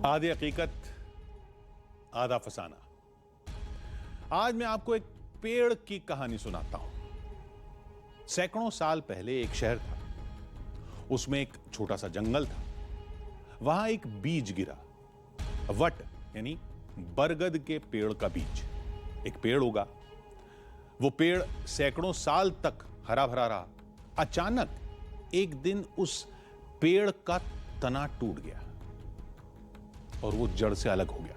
आधी हकीकत आधा फसाना। आज मैं आपको एक पेड़ की कहानी सुनाता हूं। सैकड़ों साल पहले एक शहर था, उसमें एक छोटा सा जंगल था। वहां एक बीज गिरा, वट यानी बरगद के पेड़ का बीज। एक पेड़ उगा, वो पेड़ सैकड़ों साल तक हरा भरा रहा। अचानक एक दिन उस पेड़ का तना टूट गया और वो जड़ से अलग हो गया।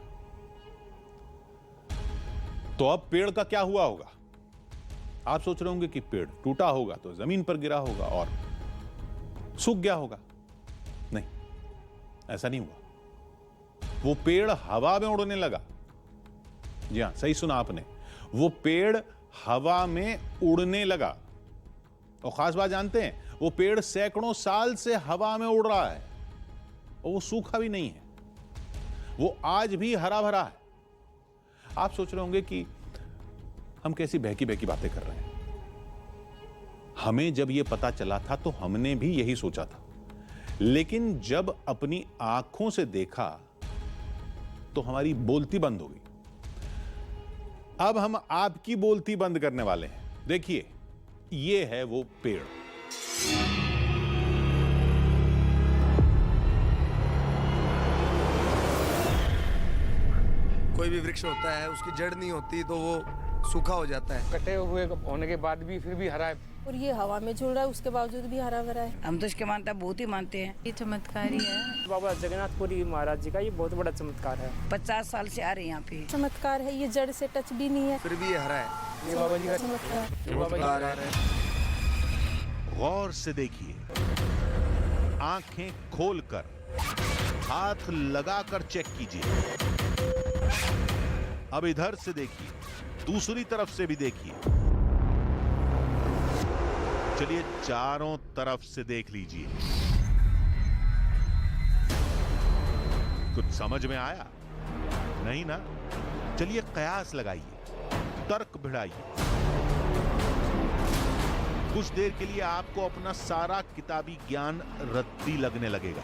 तो अब पेड़ का क्या हुआ होगा? आप सोच रहे होंगे कि पेड़ टूटा होगा तो जमीन पर गिरा होगा और सूख गया होगा। नहीं, ऐसा नहीं हुआ। वो पेड़ हवा में उड़ने लगा। जी हां, सही सुना आपने, वो पेड़ हवा में उड़ने लगा। और खास बात जानते हैं, वो पेड़ सैकड़ों साल से हवा में उड़ रहा है और वो सूखा भी नहीं है, वो आज भी हरा भरा है। आप सोच रहे होंगे कि हम कैसी बहकी बहकी बातें कर रहे हैं। हमें जब यह पता चला था तो हमने भी यही सोचा था, लेकिन जब अपनी आंखों से देखा तो हमारी बोलती बंद हो गई। अब हम आपकी बोलती बंद करने वाले हैं। देखिए, ये है वो पेड़। कोई भी वृक्ष होता है, उसकी जड़ नहीं होती तो वो सूखा हो जाता है। कटे हुए होने के बाद भी फिर भी हरा है। और ये हवा में झूल रहा है, उसके बावजूद भी हरा भरा है। हम तो इसके मानता बहुत ही मानते हैं। ये चमत्कारी है। बाबा जगन्नाथपुरी महाराज जी का ये बहुत बड़ा चमत्कार है। 50 साल से आ रहे हैं यहाँ पे। चमत्कार है, ये जड़ से टच भी नहीं है। फिर भी ये हरा है। ये बाबा जी का चमत्कार। ये बाबा जी का गौर से देखिए, आंखें खोलकर, हाथ लगाकर चेक कीजिए। अब इधर से देखिए, दूसरी तरफ से भी देखिए। चलिए चारों तरफ से देख लीजिए। कुछ समझ में आया? नहीं ना? चलिए कयास लगाइए, तर्क भिड़ाइए। कुछ देर के लिए आपको अपना सारा किताबी ज्ञान रद्दी लगने लगेगा।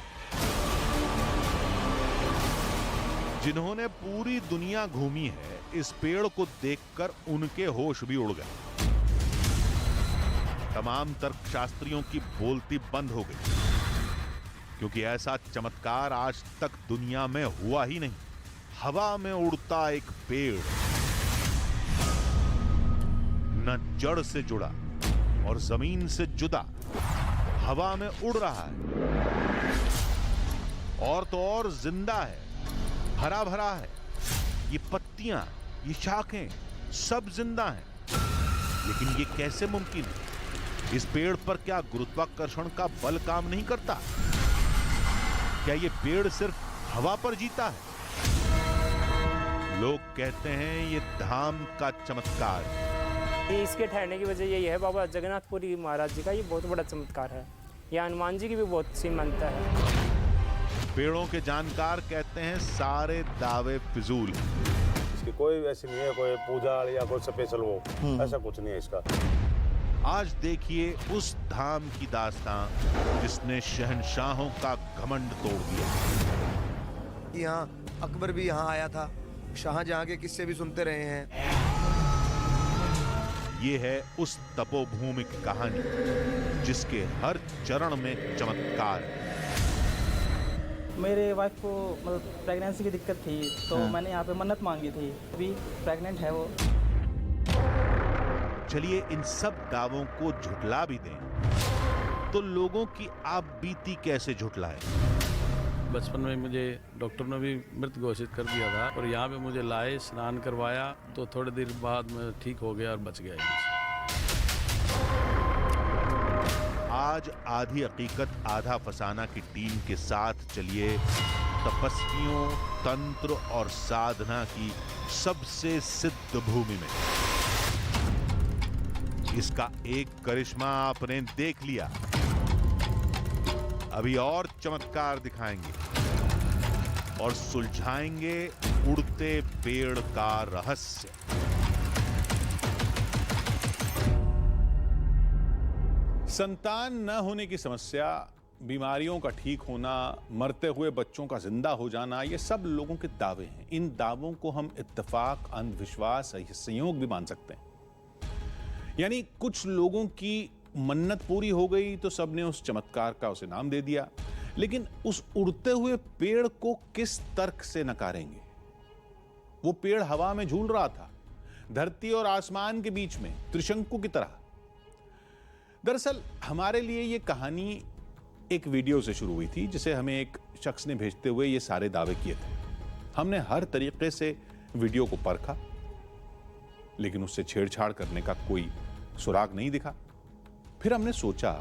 जिन्होंने पूरी दुनिया घूमी है, इस पेड़ को देखकर उनके होश भी उड़ गए। तमाम तर्कशास्त्रियों की बोलती बंद हो गई, क्योंकि ऐसा चमत्कार आज तक दुनिया में हुआ ही नहीं। हवा में उड़ता एक पेड़, न जड़ से जुड़ा और जमीन से जुदा, हवा में उड़ रहा है और तो और जिंदा है, हरा भरा है। ये पत्तियां, ये शाखें सब जिंदा हैं। लेकिन ये कैसे मुमकिन है? इस पेड़ पर क्या गुरुत्वाकर्षण का बल काम नहीं करता? क्या ये पेड़ सिर्फ हवा पर जीता है? लोग कहते हैं ये धाम का चमत्कार है। ये इसके ठहरने की वजह यही है, बाबा जगन्नाथपुरी महाराज जी का ये बहुत बड़ा चमत्कार है। ये हनुमान जी की भी बहुत सी मान्यता है। पेड़ों के जानकार कहते हैं सारे दावे फिजूल। इसकी कोई वैसी नहीं है, कोई पूजा या कोई स्पेशल वो, ऐसा कुछ नहीं है इसका। आज देखिए उस धाम की दास्तां जिसने शहंशाहों का घमंड तोड़ दिया। यहाँ अकबर भी यहाँ आया था, शाहजहां के किस्से भी सुनते रहे हैं। ये है उस तपोभूमि की कहानी जिसके हर चरण में चमत्कार है। मेरे वाइफ को मतलब प्रेगनेंसी की दिक्कत थी, तो मैंने यहाँ पे मन्नत मांगी थी। अभी प्रेग्नेंट है वो। चलिए इन सब दावों को झुटला भी दें तो लोगों की आप बीती कैसे झुटलाएं? बचपन में मुझे डॉक्टर ने भी मृत घोषित कर दिया था और यहाँ पे मुझे लाए, स्नान करवाया, तो थोड़ी देर बाद मैं ठीक हो गया और बच गया। आज आधी हकीकत आधा फसाना की टीम के साथ चलिए तपस्वियों, तंत्र और साधना की सबसे सिद्ध भूमि में। इसका एक करिश्मा आपने देख लिया, अभी और चमत्कार दिखाएंगे और सुलझाएंगे उड़ते पेड़ का रहस्य। संतान न होने की समस्या बीमारियों का ठीक होना, मरते हुए बच्चों का जिंदा हो जाना, ये सब लोगों के दावे हैं। इन दावों को हम इत्तेफाक, अंधविश्वास, संयोग भी मान सकते हैं। यानी कुछ लोगों की मन्नत पूरी हो गई तो सबने उस चमत्कार का उसे नाम दे दिया, लेकिन उस उड़ते हुए पेड़ को किस तर्क से नकारेंगे? वो पेड़ हवा में झूल रहा था, धरती और आसमान के बीच में, त्रिशंकु की तरह। दरअसल हमारे लिए ये कहानी एक वीडियो से शुरू हुई थी, जिसे हमें एक शख्स ने भेजते हुए ये सारे दावे किए थे। हमने हर तरीके से वीडियो को परखा, लेकिन उससे छेड़छाड़ करने का कोई सुराग नहीं दिखा। फिर हमने सोचा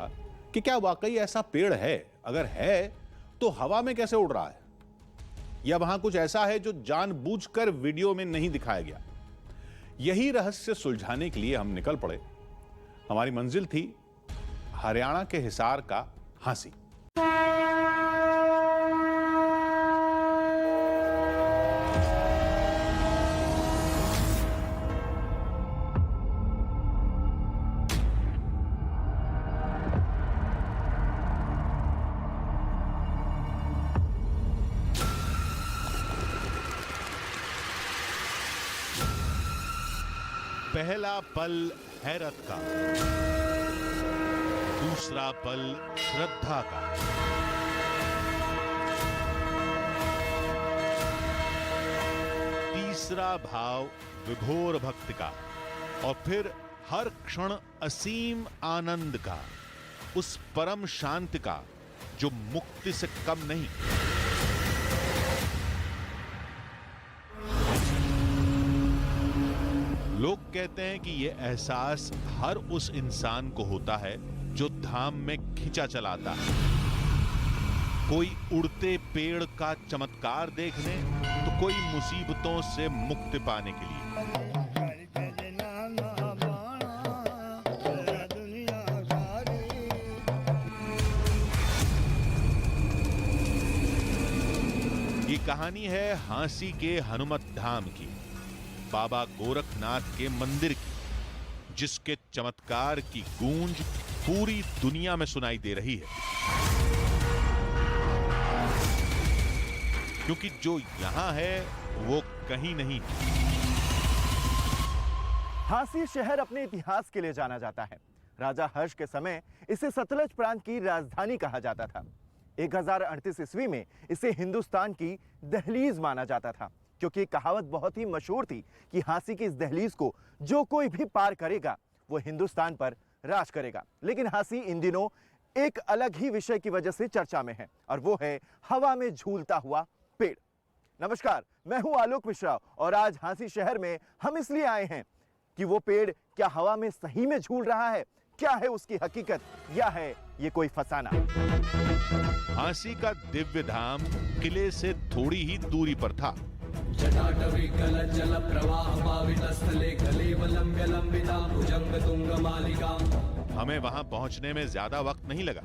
कि क्या वाकई ऐसा पेड़ है? अगर है तो हवा में कैसे उड़ रहा है, या वहां कुछ ऐसा है जो जानबूझकर वीडियो में नहीं दिखाया गया? यही रहस्य सुलझाने के लिए हम निकल पड़े। हमारी मंजिल थी हरियाणा के हिसार का हांसी। पहला पल हैरत का, दूसरा पल श्रद्धा का, तीसरा भाव विभोर भक्ति का, और फिर हर क्षण असीम आनंद का, उस परम शांति का जो मुक्ति से कम नहीं। लोग कहते हैं कि यह एहसास हर उस इंसान को होता है जो धाम में खिंचा चलाता है, कोई उड़ते पेड़ का चमत्कार देखने, तो कोई मुसीबतों से मुक्ति पाने के लिए। ये कहानी है हांसी के हनुमत धाम की, बाबा गोरखनाथ के मंदिर की, जिसके चमत्कार की गूंज पूरी दुनिया में सुनाई दे रही है। क्योंकि जो यहां है वो कहीं नहीं। हांसी शहर अपने इतिहास के लिए जाना जाता है। राजा हर्ष के समय इसे सतलज प्रांत की राजधानी कहा जाता था। 1038 ईस्वी में इसे हिंदुस्तान की दहलीज माना जाता था, क्योंकि कहावत बहुत ही मशहूर थी कि हांसी की इस दहलीज को जो कोई भी पार करेगा वो हिंदुस्तान पर राज करेगा। लेकिन हांसी इन दिनों एक अलग ही विषय की वजह से चर्चा में है, और वो है हवा में झूलता हुआ पेड़। नमस्कार, मैं हूं आलोक मिश्रा, और आज हांसी शहर में हम इसलिए आए हैं कि वो पेड़ क्या हवा में सही में झूल रहा है, क्या है उसकी हकीकत, या है ये कोई फसाना। हांसी का दिव्य धाम किले से थोड़ी ही दूरी पर था। हमें वहां पहुंचने में ज्यादा वक्त नहीं लगा।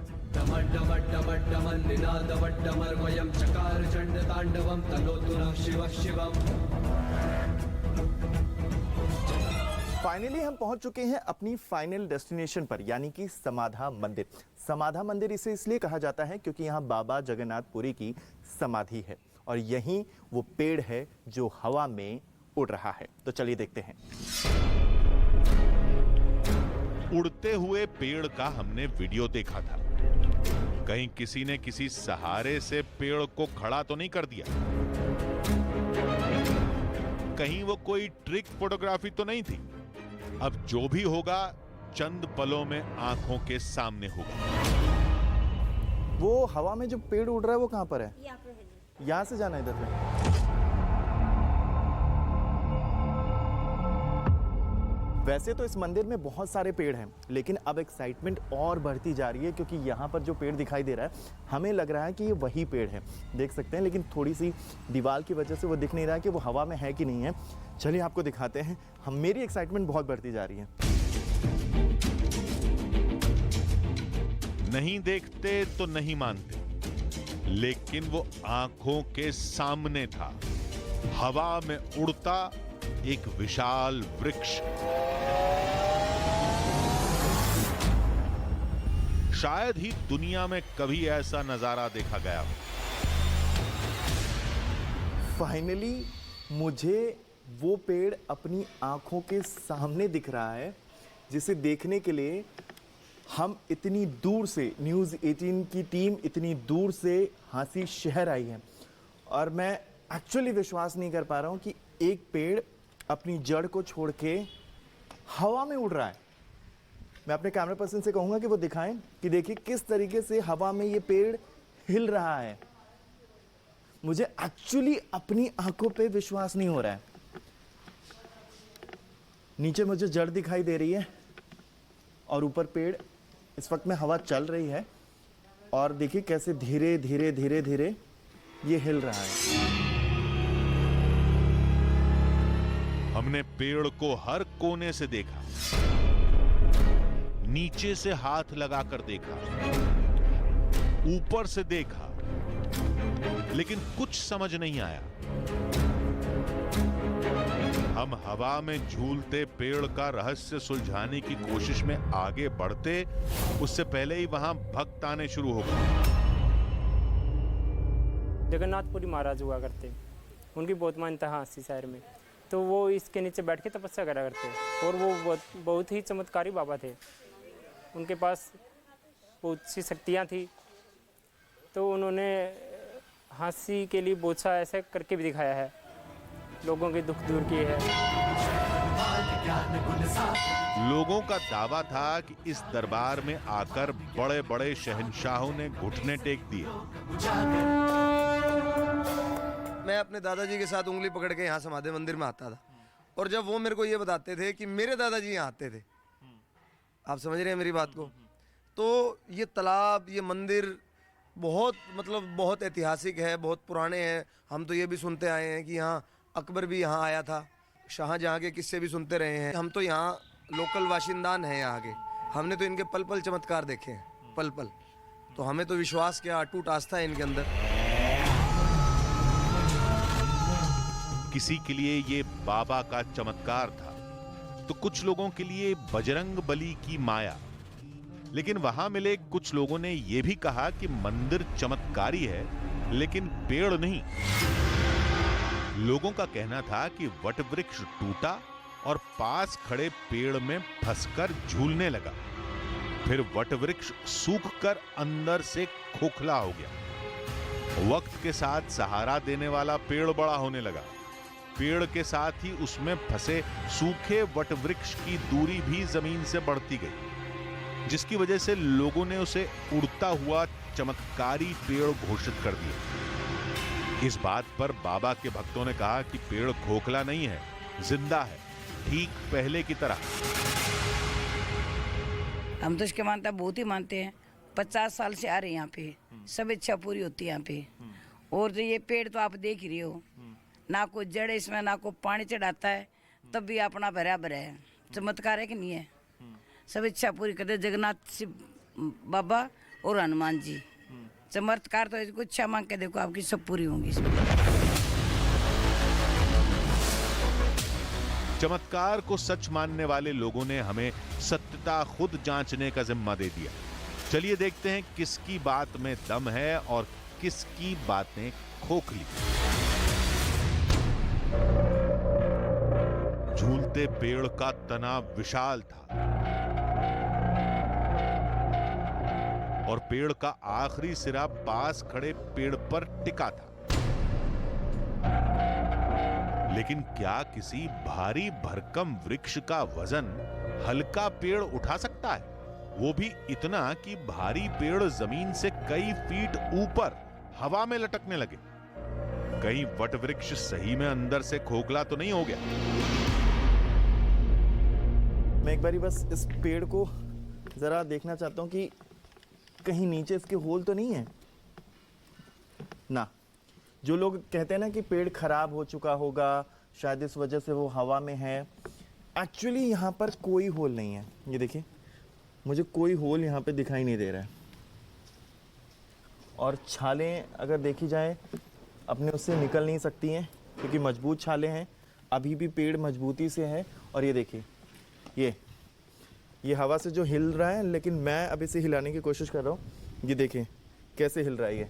फाइनली हम पहुंच चुके हैं अपनी फाइनल डेस्टिनेशन पर, यानी कि समाधा मंदिर। समाधा मंदिर इसे इसलिए कहा जाता है क्योंकि यहाँ बाबा जगन्नाथपुरी की समाधि है, और यहीं वो पेड़ है जो हवा में उड़ रहा है। तो चलिए देखते हैं। उड़ते हुए पेड़ का हमने वीडियो देखा था। कहीं किसी ने किसी सहारे से पेड़ को खड़ा तो नहीं कर दिया, कहीं वो कोई ट्रिक फोटोग्राफी तो नहीं थी। अब जो भी होगा चंद पलों में आंखों के सामने होगा। वो हवा में जो पेड़ उड़ रहा है वो कहां पर है? यहां से जाना इधर से। वैसे तो इस मंदिर में बहुत सारे पेड़ हैं, लेकिन अब एक्साइटमेंट और बढ़ती जा रही है, क्योंकि यहाँ पर जो पेड़ दिखाई दे रहा है हमें लग रहा है कि ये वही पेड़ है, देख सकते हैं, लेकिन थोड़ी सी दीवार की वजह से वो दिख नहीं रहा है कि वो हवा में है कि नहीं है। चलिए आपको दिखाते हैं। मेरी एक्साइटमेंट बहुत बढ़ती जा रही है। नहीं देखते तो नहीं मानते, लेकिन वो आंखों के सामने था, हवा में उड़ता एक विशाल वृक्ष। शायद ही दुनिया में कभी ऐसा नजारा देखा गया हो। फाइनली मुझे वो पेड़ अपनी आंखों के सामने दिख रहा है, जिसे देखने के लिए हम इतनी दूर से, न्यूज़ 18 की टीम इतनी दूर से हांसी शहर आई है। और मैं एक्चुअली विश्वास नहीं कर पा रहा हूँ कि एक पेड़ अपनी जड़ को छोड़ के हवा में उड़ रहा है। मैं अपने कैमरा पर्सन से कहूँगा कि वो दिखाएं कि देखिए किस तरीके से हवा में ये पेड़ हिल रहा है। मुझे एक्चुअली अपनी आंखों पे विश्वास नहीं हो रहा है। नीचे मुझे जड़ दिखाई दे रही है और ऊपर पेड़। इस वक्त में हवा चल रही है और देखिए कैसे धीरे धीरे धीरे धीरे ये हिल रहा है। हमने पेड़ को हर कोने से देखा, नीचे से हाथ लगाकर देखा, ऊपर से देखा, लेकिन कुछ समझ नहीं आया। हम हवा में झूलते पेड़ का रहस्य सुलझाने की कोशिश में आगे बढ़ते, उससे पहले ही वहां भक्त आने शुरू हो गए। जगन्नाथपुरी महाराज हुआ करते, उनकी बहुत मान्यता है अस्सी शहर में। तो वो इसके नीचे बैठ के तपस्या करा करते और वो बहुत ही चमत्कारी बाबा थे। उनके पास बहुत सी शक्तियाँ थी। तो उन्होंने हांसी के लिए बहुत सा ऐसा करके भी दिखाया है, लोगों के दुख दूर किए हैं। लोगों का दावा था कि इस दरबार में आकर बड़े बड़े शहंशाहों ने घुटने टेक दिए। मैं अपने दादाजी के साथ उंगली पकड़ के यहाँ समाधि मंदिर में आता था, और जब वो मेरे को ये बताते थे कि मेरे दादाजी यहाँ आते थे, आप समझ रहे हैं मेरी बात को, तो ये तालाब, ये मंदिर बहुत ऐतिहासिक है, बहुत पुराने हैं। हम तो ये भी सुनते आए हैं कि यहाँ अकबर भी यहाँ आया था, शाहजहाँ के किस्से भी सुनते रहे हैं। हम तो यहाँ लोकल बाशिंदान हैं यहाँ के, हमने तो इनके पल पल चमत्कार देखे हैं, पल पल। तो हमें तो विश्वास क्या, अटूट आस्था है इनके अंदर। किसी के लिए ये बाबा का चमत्कार था, तो कुछ लोगों के लिए बजरंग बली की माया। लेकिन वहां मिले कुछ लोगों ने यह भी कहा कि मंदिर चमत्कारी है, लेकिन पेड़ नहीं। लोगों का कहना था कि वट वृक्ष टूटा और पास खड़े पेड़ में फंसकर झूलने लगा। फिर वट वृक्ष सूखकर अंदर से खोखला हो गया। वक्त के साथ सहारा देने वाला पेड़ बड़ा होने लगा। पेड़ के साथ ही उसमें फंसे सूखे वट वृक्ष की दूरी भी जमीन से बढ़ती गई, जिसकी वजह से लोगों ने उसे उड़ता हुआ चमत्कारी पेड़ घोषित कर दिया। इस बात पर बाबा के भक्तों ने कहा कि पेड़ खोखला नहीं है, जिंदा है, ठीक पहले की तरह। हम तो इसके मानता बहुत ही मानते हैं। 50 साल से आ रहे हैं यहाँ पे, सब इच्छा पूरी होती है यहाँ पे। और जो ये पेड़ तो आप देख ही रहे हो, ना कोई जड़ इसमें, ना कोई पानी चढ़ाता है, तब भी अपना भरा भरा है। चमत्कार है कि नहीं है? सब इच्छा पूरी करते जगन्नाथ शिव बाबा और हनुमान जी। चमत्कार तो इसको इच्छा मांग के देखो, आपकी सब पूरी होंगी। चमत्कार को सच मानने वाले लोगों ने हमें सत्यता खुद जांचने का जिम्मा दे दिया। चलिए देखते हैं किसकी बात में दम है और किसकी बातें खोखली। झूलते पेड़ का तना विशाल था और पेड़ का आखिरी सिरा पास खड़े पेड़ पर टिका था। लेकिन क्या किसी भारी भरकम वृक्ष का वजन हल्का पेड़ उठा सकता है? वो भी इतना कि भारी पेड़ जमीन से कई फीट ऊपर हवा में लटकने लगे। कहीं वट वृक्ष सही में अंदर से खोखला तो नहीं हो गया? मैं एक बारी बस इस पेड़ को जरा देखना चाहता हूं कि कहीं नीचे इसके होल तो नहीं है ना। जो लोग कहते हैं ना कि पेड़ खराब हो चुका होगा, शायद इस वजह से वो हवा में है, एक्चुअली यहाँ पर कोई होल नहीं है। ये देखिए, मुझे कोई होल यहाँ पे दिखाई नहीं दे रहा है। और छालें अगर देखी जाए अपने उससे निकल नहीं सकती हैं, क्योंकि मजबूत छालें हैं। अभी भी पेड़ मजबूती से है। और ये देखिए, ये ये हवा से जो हिल रहा है, लेकिन मैं अब इसे हिलाने की कोशिश कर रहा हूँ। ये देखें कैसे हिल रहा है, ये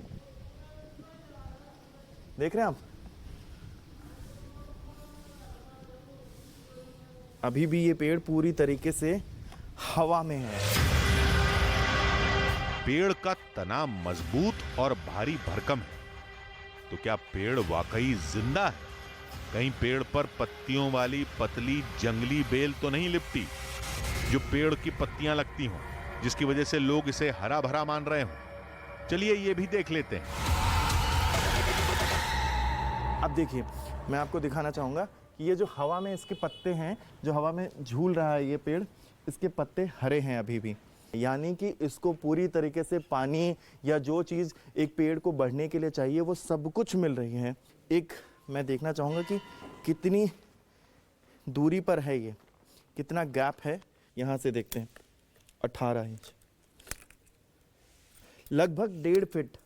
देख रहे हैं आप। अभी भी ये पेड़ पूरी तरीके से हवा में है। पेड़ का तना मजबूत और भारी भरकम है, तो क्या पेड़ वाकई जिंदा है? कहीं पेड़ पर पत्तियों वाली पतली जंगली बेल तो नहीं लिपटी जो पेड़ की पत्तियां लगती हों, जिसकी वजह से लोग इसे हरा भरा मान रहे हों? चलिए ये भी देख लेते हैं। अब देखिए, मैं आपको दिखाना चाहूँगा कि ये जो हवा में इसके पत्ते हैं, जो हवा में झूल रहा है ये पेड़, इसके पत्ते हरे हैं अभी भी, यानी कि इसको पूरी तरीके से पानी या जो चीज़ एक पेड़ को बढ़ने के लिए चाहिए वो सब कुछ मिल रही है। एक मैं देखना चाहूँगा कि कितनी दूरी पर है ये, कितना गैप है, यहाँ से देखते हैं। 18 इंच, लगभग 1.5 फीट,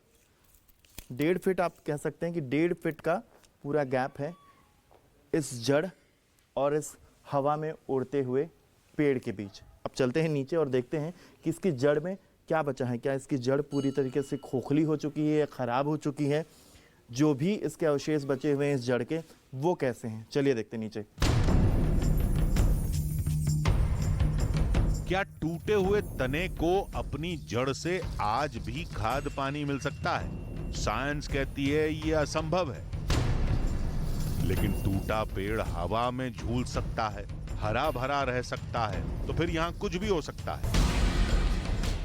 1.5 फीट आप कह सकते हैं कि 1.5 फीट का पूरा गैप है इस जड़ और इस हवा में उड़ते हुए पेड़ के बीच। अब चलते हैं नीचे और देखते हैं कि इसकी जड़ में क्या बचा है। क्या इसकी जड़ पूरी तरीके से खोखली हो चुकी है या ख़राब हो चुकी है? जो भी इसके अवशेष बचे हुए हैं इस जड़ के, वो कैसे हैं? चलिए देखते हैं नीचे। क्या टूटे हुए तने को अपनी जड़ से आज भी खाद पानी मिल सकता है? साइंस कहती है ये असंभव है, लेकिन टूटा पेड़ हवा में झूल सकता है, हरा भरा रह सकता है, तो फिर यहाँ कुछ भी हो सकता है।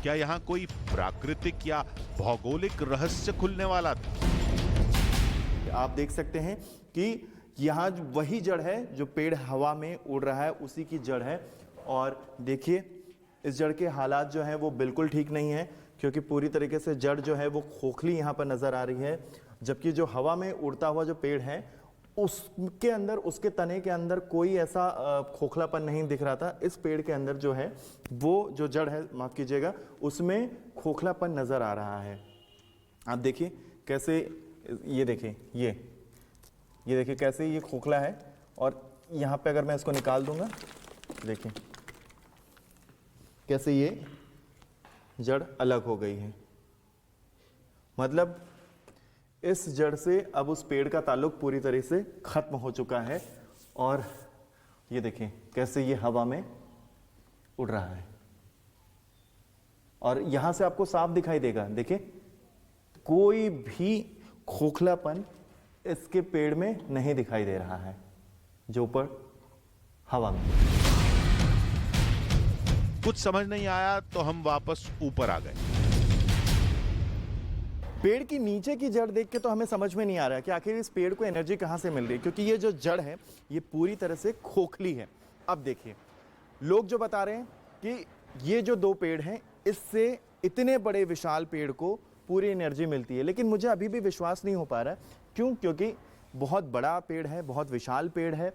क्या यहाँ कोई प्राकृतिक या भौगोलिक रहस्य खुलने वाला था? आप देख सकते हैं कि यहाँ वही जड़ है जो पेड़ हवा में उड़ रहा है, उसी की जड़ है। और देखिए इस जड़ के हालात जो हैं वो बिल्कुल ठीक नहीं है, क्योंकि पूरी तरीके से जड़ जो है वो खोखली यहाँ पर नज़र आ रही है, जबकि जो हवा में उड़ता हुआ जो पेड़ है उसके अंदर, उसके तने के अंदर कोई ऐसा खोखलापन नहीं दिख रहा था। इस पेड़ के अंदर जो है वो जो जड़ है, माफ़ कीजिएगा, उसमें खोखलापन नज़र आ रहा है। आप देखिए कैसे, ये देखिए, ये देखिए कैसे ये खोखला है। और यहाँ पे अगर मैं इसको निकाल दूंगा, देखिए कैसे ये जड़ अलग हो गई है। मतलब इस जड़ से अब उस पेड़ का ताल्लुक पूरी तरह से खत्म हो चुका है। और ये देखें कैसे ये हवा में उड़ रहा है, और यहां से आपको साफ दिखाई देगा। देखिए कोई भी खोखलापन इसके पेड़ में नहीं दिखाई दे रहा है, जो ऊपर हवा में। कुछ समझ नहीं आया तो हम वापस ऊपर आ गए। पेड़ की नीचे की जड़ देख के तो हमें समझ में नहीं आ रहा है कि आखिर इस पेड़ को एनर्जी कहां से मिल रही है, क्योंकि ये जो जड़ है ये पूरी तरह से खोखली है। अब देखिए लोग जो बता रहे हैं कि ये जो 2 पेड़ हैं इससे इतने बड़े विशाल पेड़ को पूरी एनर्जी मिलती है, लेकिन मुझे अभी भी विश्वास नहीं हो पा रहा है। क्यों? क्योंकि बहुत बड़ा पेड़ है, बहुत विशाल पेड़ है।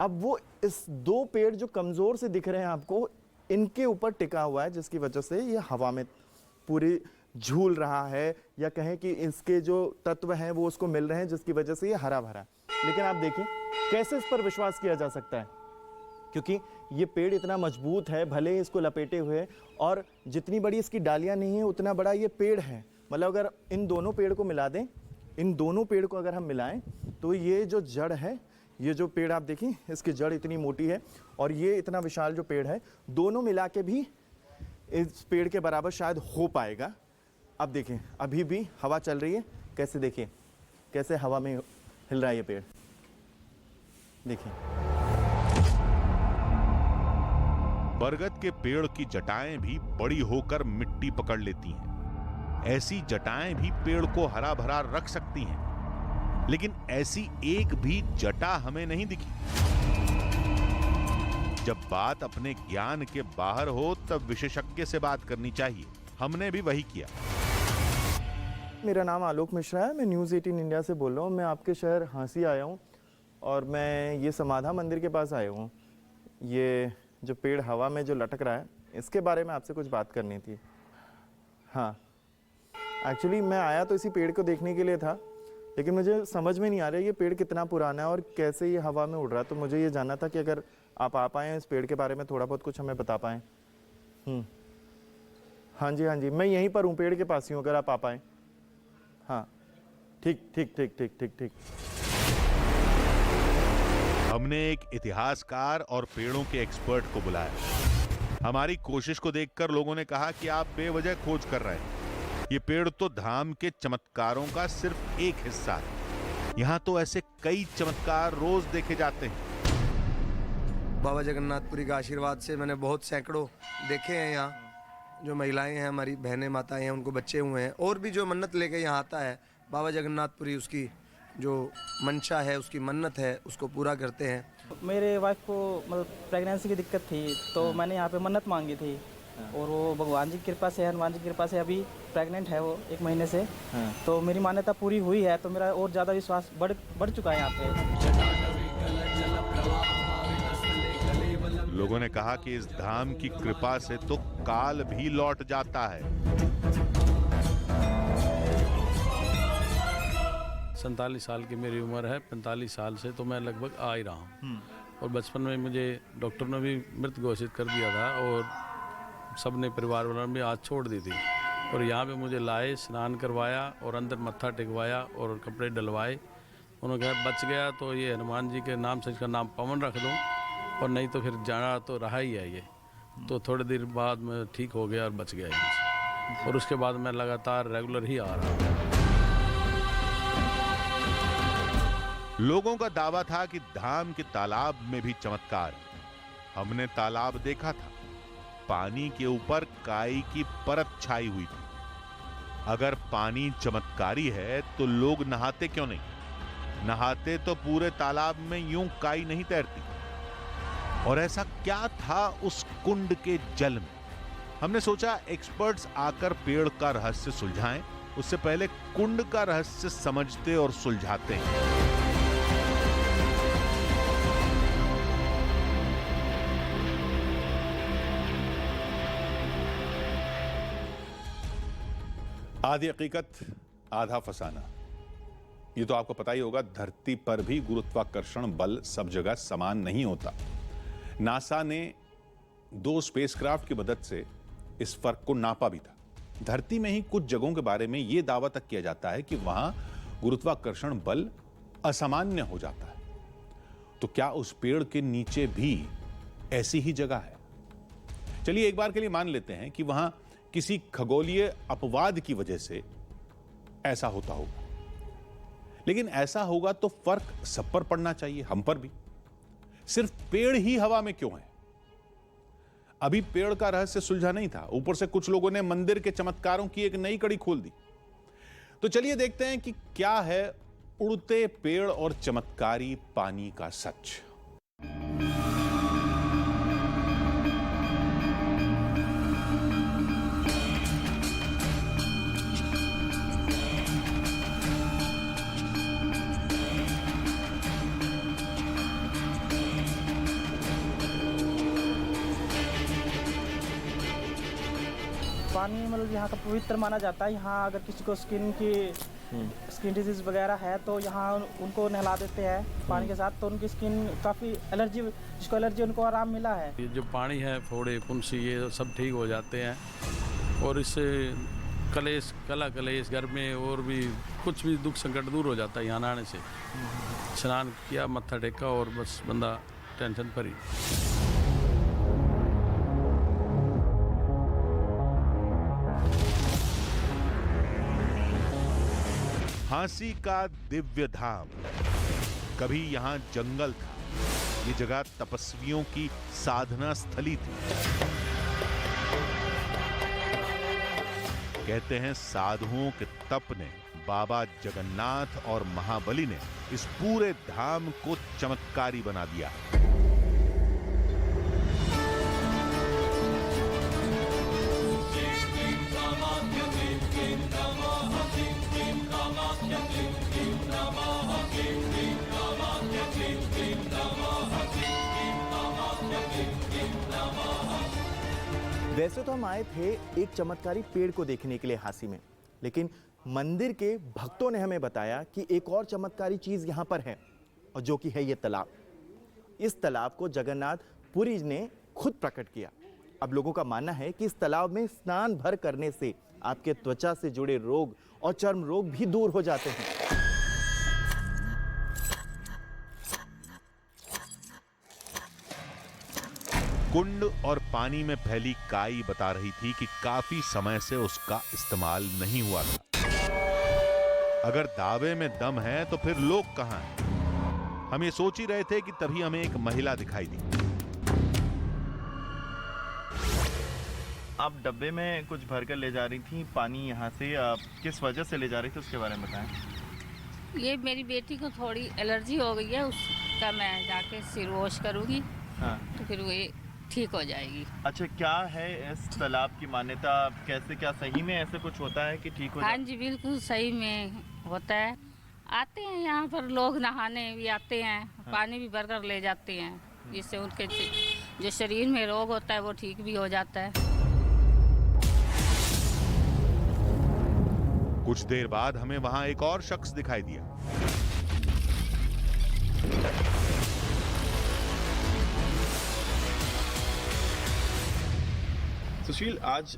अब वो इस 2 पेड़ जो कमज़ोर से दिख रहे हैं आपको, इनके ऊपर टिका हुआ है, जिसकी वजह से ये हवा में पूरी झूल रहा है, या कहें कि इसके जो तत्व हैं वो उसको मिल रहे हैं, जिसकी वजह से ये हरा भरा। लेकिन आप देखिए कैसे इस पर विश्वास किया जा सकता है, क्योंकि ये पेड़ इतना मजबूत है, भले ही इसको लपेटे हुए, और जितनी बड़ी इसकी डालियां नहीं है उतना बड़ा ये पेड़ है। मतलब अगर इन दोनों पेड़ को मिला दें, इन दोनों पेड़ को अगर हम मिलाएं, तो ये जो जड़ है, ये जो पेड़ आप देखिए इसकी जड़ इतनी मोटी है, और ये इतना विशाल जो पेड़ है, दोनों मिला के भी इस पेड़ के बराबर शायद हो पाएगा। अब देखिए अभी भी हवा चल रही है, कैसे देखिए कैसे हवा में हिल रहा है ये पेड़। देखिए बरगद के पेड़ की जटाएं भी बड़ी होकर मिट्टी पकड़ लेती हैं। ऐसी जटाएं भी पेड़ को हरा भरा रख सकती हैं, लेकिन ऐसी एक भी जटा हमें नहीं दिखी। जब बात अपने ज्ञान के बाहर हो तब विशेषज्ञ से बात करनी चाहिए। हमने भी वही किया। मेरा नाम आलोक मिश्रा है, मैं न्यूज़ 18 इंडिया से बोल रहा हूँ। मैं आपके शहर हांसी आया हूँ और मैं ये समाधा मंदिर के पास आया हूँ। ये जो पेड़ हवा में जो लटक रहा है, इसके बारे में आपसे कुछ बात करनी थी। हाँ, एक्चुअली मैं आया तो इसी पेड़ को देखने के लिए था, लेकिन मुझे समझ में नहीं आ रहा ये पेड़ कितना पुराना है और कैसे ये हवा में उड़ रहा है। तो मुझे ये जानना था कि अगर आप आ पाएँ इस पेड़ के बारे में थोड़ा बहुत कुछ हमें बता पाएँ। हाँ जी, मैं यहीं पर हूँ, पेड़ के पास ही हूँ, अगर आप आ पाए। हाँ, ठीक। हमने एक इतिहासकार और पेड़ों के एक्सपर्ट को बुलाया। हमारी कोशिश को देखकर लोगों ने कहा कि आप बेवजह खोज कर रहे हैं। ये पेड़ तो धाम के चमत्कारों का सिर्फ एक हिस्सा है। यहाँ तो ऐसे कई चमत्कार रोज देखे जाते हैं। बाबा जगन्नाथपुरी का आशीर्वाद से मैंने बहुत सैकड़ों देखे हैं। यहाँ जो महिलाएं हैं, हमारी बहनें माताएं हैं, उनको बच्चे हुए हैं, और भी जो मन्नत लेके यहाँ आता है बाबा जगन्नाथपुरी, उसकी जो मंशा है, उसकी मन्नत है, उसको पूरा करते हैं। मेरे वाइफ को मतलब प्रेगनेंसी की दिक्कत थी, तो मैंने यहाँ पे मन्नत मांगी थी, और वो भगवान जी की कृपा से, हनुमान जी की कृपा से अभी प्रेग्नेंट है वो 1 महीने से। तो मेरी मान्यता पूरी हुई है, तो मेरा और ज़्यादा विश्वास बढ़ चुका है यहाँ पे। लोगों ने कहा कि इस धाम की कृपा से तो काल भी लौट जाता है। 47 साल की मेरी उम्र है, 45 साल से तो मैं लगभग आ ही रहा हूँ। और बचपन में मुझे डॉक्टर ने भी मृत घोषित कर दिया था, और सबने परिवार वालों ने भी हाथ छोड़ दी थी। और यहाँ पे मुझे लाए, स्नान करवाया और अंदर मत्था टेकवाया और कपड़े डलवाए। उन्होंने कहा बच गया तो ये हनुमान जी के नाम से इसका नाम पवन रख दूँ, और नहीं तो फिर जाना तो रहा ही है ये। तो थोड़ी देर बाद मैं ठीक हो गया और बच गया यहाँ से। और उसके बाद मैं लगातार रेगुलर ही आ रहा हूँ। लोगों का दावा था कि धाम के तालाब में भी चमत्कार है। हमने तालाब देखा था, पानी के ऊपर काई की परत छाई हुई थी। अगर पानी चमत्कारी है तो लोग नहाते क्यों नहीं? नहाते तो पूरे तालाब में यूं काई नहीं तैरती। और ऐसा क्या था उस कुंड के जल में? हमने सोचा एक्सपर्ट्स आकर पेड़ का रहस्य सुलझाएं, उससे पहले कुंड का रहस्य समझते और सुलझाते हैं। आधी हकीकत आधा फसाना। ये तो आपको पता ही होगा, धरती पर भी गुरुत्वाकर्षण बल सब जगह समान नहीं होता। नासा ने 2 स्पेसक्राफ्ट की मदद से इस फर्क को नापा भी था। धरती में ही कुछ जगहों के बारे में यह दावा तक किया जाता है कि वहां गुरुत्वाकर्षण बल असामान्य हो जाता है। तो क्या उस पेड़ के नीचे भी ऐसी ही जगह है? चलिए एक बार के लिए मान लेते हैं कि वहां किसी खगोलीय अपवाद की वजह से ऐसा होता होगा। लेकिन ऐसा होगा तो फर्क सब पर पड़ना चाहिए, हम पर भी। सिर्फ पेड़ ही हवा में क्यों है? अभी पेड़ का रहस्य सुलझा नहीं था, ऊपर से कुछ लोगों ने मंदिर के चमत्कारों की एक नई कड़ी खोल दी। तो चलिए देखते हैं कि क्या है उड़ते पेड़ और चमत्कारी पानी का सच। पानी मतलब यहाँ का पवित्र माना जाता है। यहाँ अगर किसी को स्किन डिजीज वगैरह है तो यहाँ उनको नहला देते हैं पानी के साथ, तो उनकी स्किन काफ़ी एलर्जी, जिसको एलर्जी उनको आराम मिला है। ये जो पानी है, फोड़े फुंसी ये सब ठीक हो जाते हैं। और इससे कलेश घर में और भी कुछ भी दुख संकट दूर हो जाता है यहाँ नहाने से। स्नान किया, मत्था टेका और बस बंदा टेंशन फ्री। झांसी का दिव्य धाम। कभी यहां जंगल था, ये जगह तपस्वियों की साधना स्थली थी। कहते हैं साधुओं के तप ने, बाबा जगन्नाथ और महाबली ने इस पूरे धाम को चमत्कारी बना दिया। वैसे तो हम आए थे एक चमत्कारी पेड़ को देखने के लिए झांसी में, लेकिन मंदिर के भक्तों ने हमें बताया कि एक और चमत्कारी चीज यहां पर है, और जो कि है ये तालाब। इस तालाब को जगन्नाथ पुरी ने खुद प्रकट किया। अब लोगों का मानना है कि इस तालाब में स्नान भर करने से आपके त्वचा से जुड़े रोग और चर्म रोग भी दूर हो जाते हैं। कुंड और पानी में फैली काई बता रही थी कि काफी समय से उसका इस्तेमाल नहीं हुआ था। अगर दावे में दम है तो फिर लोग कहां हैं? हम ये सोच ही रहे थे कि तभी हमें एक महिला दिखाई दी। आप डब्बे में कुछ भरकर ले जा रही थी पानी, यहाँ से आप किस वजह से ले जा रही थी उसके बारे में बताएं। ये मेरी बेटी को थोड़ी एलर्जी हो गई है, उसका मैं जाके सिर वॉश करूँगी। हाँ। तो फिर वो ठीक हो जाएगी। अच्छा, क्या है इस तालाब की मान्यता? कैसे, क्या सही में ऐसे कुछ होता है कि ठीक हो हाँ जी, बिल्कुल सही में होता है। आते हैं यहाँ पर लोग नहाने भी आते हैं। हाँ। पानी भी भरकर ले जाते हैं, जिससे उनके जो शरीर में रोग होता है वो ठीक भी हो जाता है। कुछ देर बाद हमें वहां एक और शख्स दिखाई दिया। सुशील, आज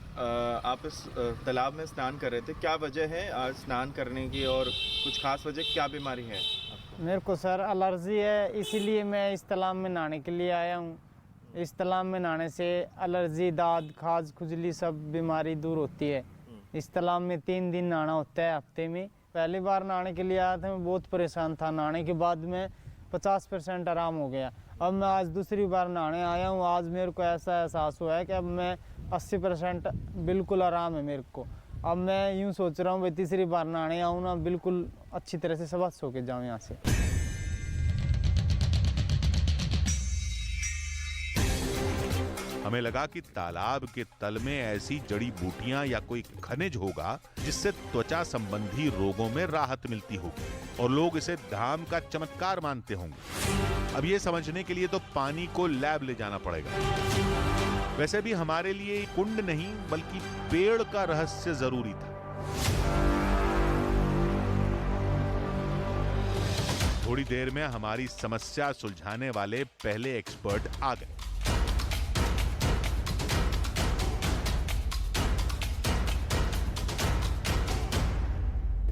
आप इस तालाब में स्नान कर रहे थे, क्या वजह है आज स्नान करने की और कुछ खास वजह, क्या बीमारी है आपको? मेरे को सर एलर्जी है, इसीलिए मैं इस तालाब में नहाने के लिए आया हूँ। इस तालाब में नहाने से एलर्जी, दाद, खाज, खुजली सब बीमारी दूर होती है। इस तालाब में 3 दिन नहाना होता है हफ्ते में। पहली बार नहाने के लिए आया था, मैं बहुत परेशान था। नहाने के बाद में 50% आराम हो गया। अब मैं आज दूसरी बार नहाने आया हूँ। आज मेरे को ऐसा एहसास हुआ है कि अब मैं 80% बिल्कुल आराम है मेरे को। अब मैं यूँ सोच रहा हूँ भाई तीसरी बार नहाने आऊँ ना, बिल्कुल अच्छी तरह से सबस होके जाऊँ यहाँ से। हमें लगा कि तालाब के तल में ऐसी जड़ी बूटियां या कोई खनिज होगा जिससे त्वचा संबंधी रोगों में राहत मिलती होगी और लोग इसे धाम का चमत्कार मानते होंगे। अब ये समझने के लिए तो पानी को लैब ले जाना पड़ेगा। वैसे भी हमारे लिए कुंड नहीं बल्कि पेड़ का रहस्य जरूरी था। थोड़ी देर में हमारी समस्या सुलझाने वाले पहले एक्सपर्ट आ गए।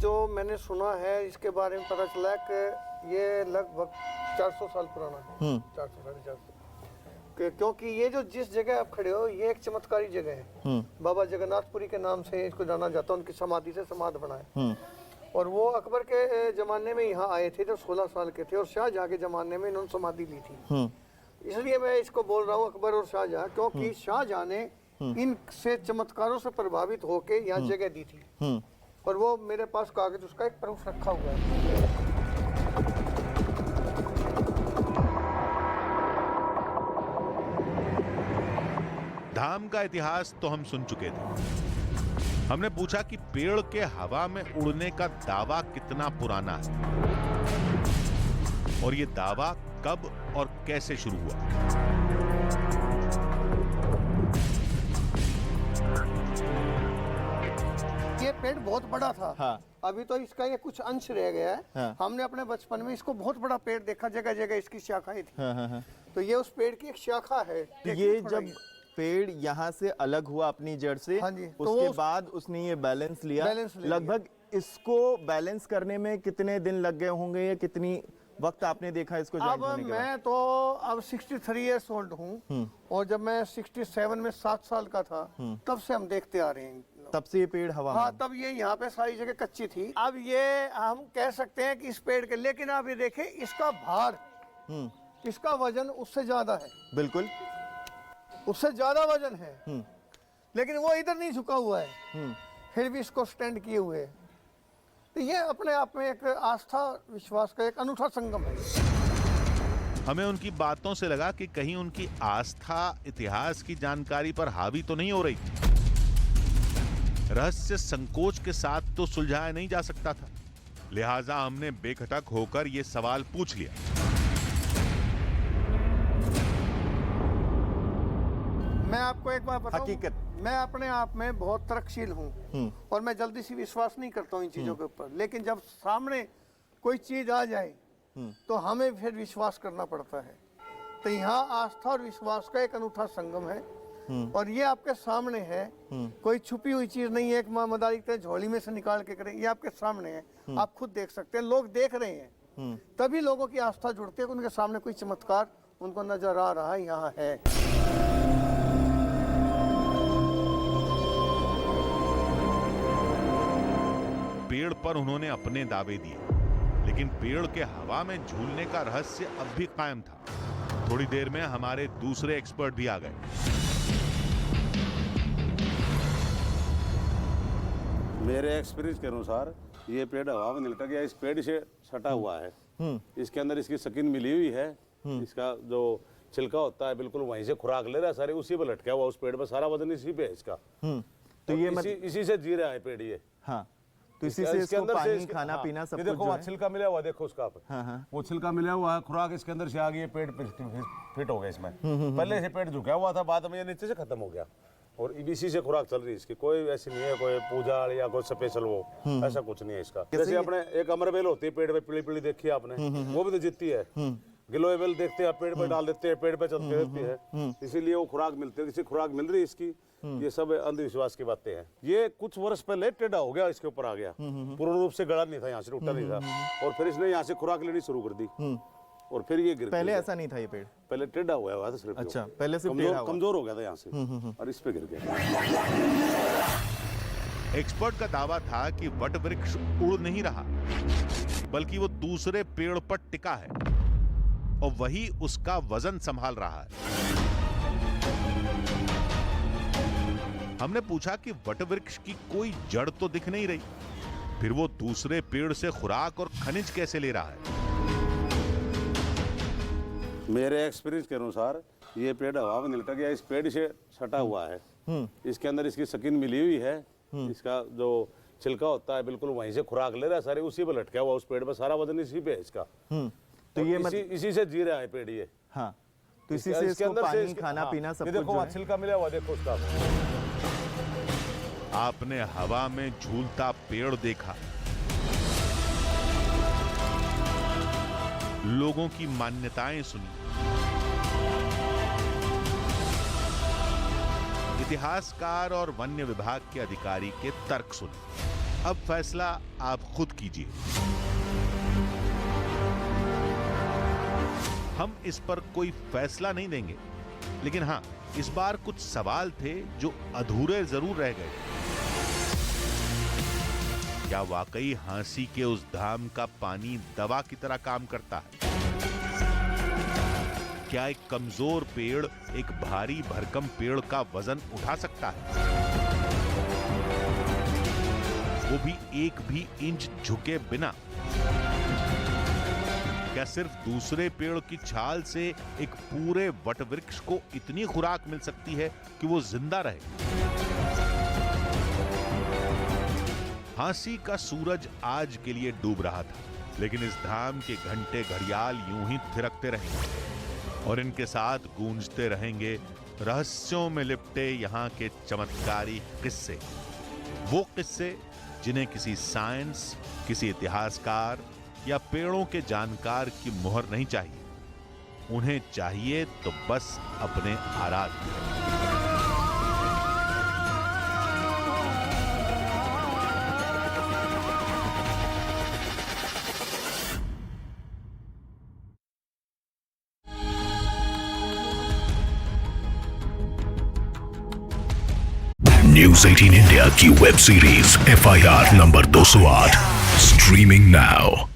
जो मैंने सुना है इसके बारे में पता चला कि ये लगभग 400 साल पुराना है। 400 साढ़े 400, क्योंकि ये जो जिस जगह आप खड़े हो ये एक चमत्कारी जगह है। बाबा जगन्नाथपुरी के नाम से इसको जाना जाता है। उनकी समाधि से समाध बना है। और वो अकबर के जमाने में यहाँ आए थे जब 16 साल के थे, और शाहजहाँ के जमाने में इन्होंने समाधि ली थी। इसलिए मैं इसको बोल रहा हूँ अकबर और शाहजहाँ, क्योंकि शाहजहाँ ने इनसे चमत्कारों से प्रभावित होकर यहाँ जगह दी थी। और वो मेरे पास कागज उसका एक प्रूफ रखा हुआ है। धाम का इतिहास तो हम सुन चुके थे। हमने पूछा कि पेड़ के हवा में उड़ने का दावा कितना पुराना है और ये दावा कब और कैसे शुरू हुआ। ये पेड़ बहुत बड़ा था। हाँ। अभी तो इसका ये कुछ अंश रह गया है। हाँ। हमने अपने बचपन में इसको बहुत बड़ा पेड़ देखा, जगह जगह इसकी शाखाएं थी। हाँ। तो ये उस पेड़ की एक शाखा है। ये जब पेड़ यहाँ से अलग हुआ अपनी जड़ से, हाँ जी, उसके बाद उसने ये बैलेंस लिया। लगभग इसको बैलेंस करने में कितने दिन लग गए होंगे या कितनी वक्त आपने देखा इसको जॉइंट होने के बाद? मैं तो अब 63 इयर्स ओल्ड हूँ, और जब मैं 67 में 7 साल का था तब से हम देखते आ रहे हैं। तब से ये पेड़ हवा में? हाँ, तब ये यहाँ पे सारी जगह कच्ची थी। अब ये हम कह सकते हैं कि इस पेड़ के, लेकिन आप ये देखें इसका भार, इसका वजन उससे ज्यादा है। बिल्कुल, उससे ज्यादा वजन है। लेकिन वो इधर नहीं झुका हुआ है, फिर भी इसको स्टैंड किए हुए है। तो ये अपने आप में एक आस्था विश्वास का एक अनूठा संगम है। हमें उनकी बातों से लगा कि कहीं उनकी आस्था इतिहास की जानकारी पर हावी तो नहीं हो रही थी। रहस्य संकोच के साथ तो सुलझाया नहीं जा सकता था, लिहाजा हमने बेखटक होकर यह सवाल पूछ लिया। मैं आपको एक बात बताऊं, हकीकत, मैं अपने आप में बहुत तर्कशील हूँ और मैं जल्दी से विश्वास नहीं करता हूँ इन चीजों के ऊपर। लेकिन जब सामने कोई चीज आ जाए तो हमें फिर विश्वास करना पड़ता है। तो यहाँ आस्था और विश्वास का एक अनूठा संगम है। और ये आपके सामने है, कोई छुपी हुई चीज नहीं है, एक मदारी की तरह झोली में से निकाल के करें, ये आपके सामने है, आप खुद देख सकते हैं, लोग देख रहे हैं, तभी लोगों की आस्था जुड़ती है कि उनके सामने कोई चमत्कार उनको नजर आ रहा है, यहाँ है। पेड़ पर उन्होंने अपने दावे दिए, लेकिन पेड़ के हवा में झूलने का रहस्य अब भी कायम था। थोड़ी देर में हमारे दूसरे एक्सपर्ट भी आ गए। मेरे एक्सपीरियंस के अनुसार ये पेड़ हवा में लटक गया, इस पेड़ से सटा हुआ है, इसके अंदर इसकी स्किन मिली हुई है, इसका जो छिलका होता है बिल्कुल वहीं से खुराक ले रहा है, सारे उसी पे लटका हुआ, उस पेड़ पे सारा वजन इसी पे है इसका। तो ये इसी से जी रहा है पेड़ ये। हाँ, तो इसी से इसको पानी खाना पीना सब कुछ देखो जो है। छिलका मिला हुआ, देखो उसका वो छिलका मिला हुआ है, खुराक इसके अंदर से आ गई, पेड़ फिट हो गया इसमें। पहले से पेड़ झुका हुआ था, बाद में ये नीचे से खत्म हो गया और इसी से खुराक चल रही है इसकी। कोई ऐसी नहीं है कोई पूजा या कोई स्पेशल वो, ऐसा कुछ नहीं है इसका। जैसे अपने एक अमरबेल होती है पेड़ पे पीली पीली, देखी है आपने, वो भी तो जीतती है। गिलोय बेल देखते हैं, पेड़ पे डाल देते हैं, पेड़ पे चलती रहती है, इसीलिए वो खुराक मिलती है, किसी खुराक मिल रही है इसकी। ये सब अंधविश्वास की बातें हैं। ये कुछ वर्ष पहले टेढ़ा हो गया, इसके ऊपर आ गया, पूर्ण रूप से गड़ा नहीं था, यहाँ से टूटा नहीं था, और फिर इसने यहाँ से खुराक लेनी शुरू कर दी और फिर ये गिर। पहले ऐसा नहीं था ये पेड़, पहले टेढ़ा हुआ था सिर्फ। अच्छा, पहले सिर्फ कमजोर हो गया था यहाँ से और इस पे गिर गया। एक्सपर्ट का दावा था कि वट वृक्ष उड़ नहीं रहा, बल्कि वो दूसरे पेड़ पर टिका है और वही उसका वजन संभाल रहा है। हमने पूछा कि वट वृक्ष की कोई जड़ तो दिख नहीं रही, फिर वो दूसरे पेड़ से खुराक और खनिज कैसे ले रहा है? मेरे एक्सपीरियंस के अनुसार ये पेड़ हवा में लटक गया, इस पेड़ से सटा हुआ है, इसके अंदर इसकी स्किन मिली हुई है, इसका जो छिलका होता है बिल्कुल वहीं से खुराक ले रहा है, सारे उसी पे लटका हुआ, उस पेड़ पे सारा वजन इसी पे है इसका। तो ये इसी से जी रहा है पेड़ ये। हाँ, तो इसी से इसको पानी खाना पीना सब कुछ देखो जो है। छिलका मिला हुआ, देखो उसका। आपने हवा में झूलता पेड़ देखा, लोगों की मान्यताएं सुनी, इतिहासकार और वन्य विभाग के अधिकारी के तर्क सुने। अब फैसला आप खुद कीजिए। हम इस पर कोई फैसला नहीं देंगे, लेकिन हां, इस बार कुछ सवाल थे जो अधूरे जरूर रह गए। क्या वाकई हांसी के उस धाम का पानी दवा की तरह काम करता है? क्या एक कमजोर पेड़ एक भारी भरकम पेड़ का वजन उठा सकता है? वो भी एक भी इंच झुके बिना? क्या सिर्फ दूसरे पेड़ की छाल से एक पूरे वटवृक्ष को इतनी खुराक मिल सकती है कि वो जिंदा रहे? हांसी का सूरज आज के लिए डूब रहा था, लेकिन इस धाम के घंटे घड़ियाल यूं ही थिरकते रहेंगे और इनके साथ गूंजते रहेंगे रहस्यों में लिपटे यहाँ के चमत्कारी किस्से। वो किस्से जिन्हें किसी साइंस, किसी इतिहासकार या पेड़ों के जानकार की मुहर नहीं चाहिए, उन्हें चाहिए तो बस अपने आराध्य। न्यूज़ 18 इंडिया की web series FIR number 208 streaming now.